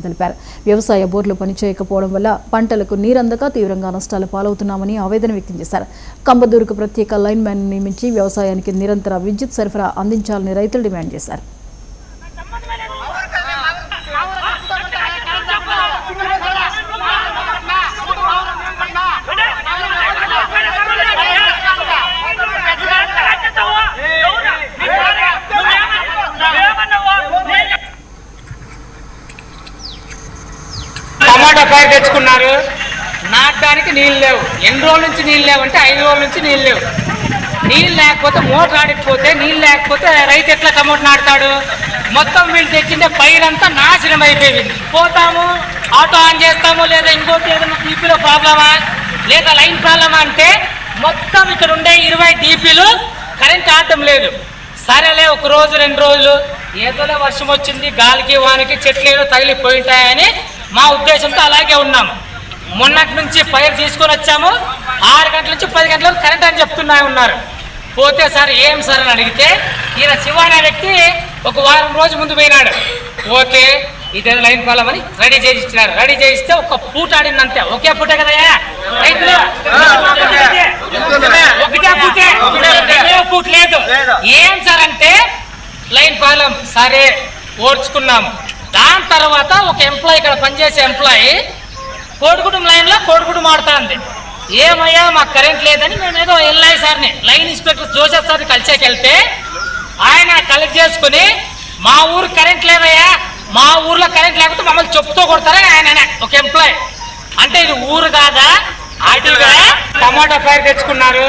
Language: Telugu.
తెలిపారు. వ్యవసాయ బోర్లు పనిచేయకపోవడం వల్ల పంటలకు నీరందక తీవ్రంగా నష్టాలు పాలవుతున్నామని ఆవేదన వ్యక్తం చేశారు. కంబదూరుకు ప్రత్యేక లైన్ మ్యాన్ నియమించి వ్యవసాయానికి నిరంతర విద్యుత్ సరఫరా అందించాలని రైతులు డిమాండ్ చేశారు. టమాటా పైరు తెచ్చుకున్నారు, నాటడానికి నీళ్ళు లేవు. ఎన్ని రోజుల నుంచి నీళ్ళు లేవు అంటే 5 రోజుల నుంచి నీళ్ళు లేవు. నీళ్ళు లేకపోతే మోటార్ ఆడిపోతే, నీళ్ళు లేకపోతే రైతు ఎట్లా టమాటా నాటుతాడు? మొత్తం వీళ్ళు తెచ్చిండే పైరంతా నాశనం అయిపోయింది. పోతాము, ఆటో ఆన్ చేస్తాము, లేదా ఇంకోటి ఏదైనా డీపీలో ప్రాబ్లమా లేదా లైన్ ప్రాబ్లమా అంటే మొత్తం ఇక్కడ ఉండే 20 డీపీలు కరెంట్ ఆడటం లేదు. సరేలే, 1 రోజు 2 రోజులు ఏదోలే వర్షం వచ్చింది, గాలికి వానికి చెట్లు ఏదో తగిలిపోయింటాయని మా ఉద్దేశంతో అలాగే ఉన్నాము. మొన్నటి నుంచి పైరు తీసుకొని వచ్చాము, 6 గంటల నుంచి 10 గంటల వరకు కరెంట్ అని ఉన్నారు. పోతే సార్ ఏం సార్ అని అడిగితే ఈయన శివ అనే వ్యక్తి 1 వారం రోజు ముందు పోయినాడు. పోతే ఇదే లైన్ ప్రాబ్లం అని రెడీ చేసి ఇచ్చినారు. రెడీ చేయిస్తే 1 పూట ఆడిందంతే. ఒకే పూటే కదయ్యా రైతులు, ఒకటే పూటే, పూట లేదు. ఏం సార్ అంటే లైన్ ప్రాబ్లం. సరే ఓడ్చుకున్నాము. దాని తర్వాత ఒక ఎంప్లాయీ, ఇక్కడ పనిచేసే ఎంప్లాయీ కోడిగుడం లైన్లో కోడిగుడం ఆడుతుంది. ఏమయ్యా మాకు కరెంట్ లేదని మేమేదో ఎల్ఐ సార్ని, లైన్ ఇన్స్పెక్టర్ జోసెఫ్ సార్ని కలిసేకెళ్తే ఆయన కలెక్ట్ చేసుకుని మా ఊరు కరెంట్ లేదయ్యా, మా ఊర్లో కరెంట్ లేకపోతే మమ్మల్ని చెప్పుతో కొడతారని ఆయన ఒక ఎంప్లాయీ. అంటే ఇది ఊరు కాదా? అటుగా టమాటా పైరు తెచ్చుకున్నారు,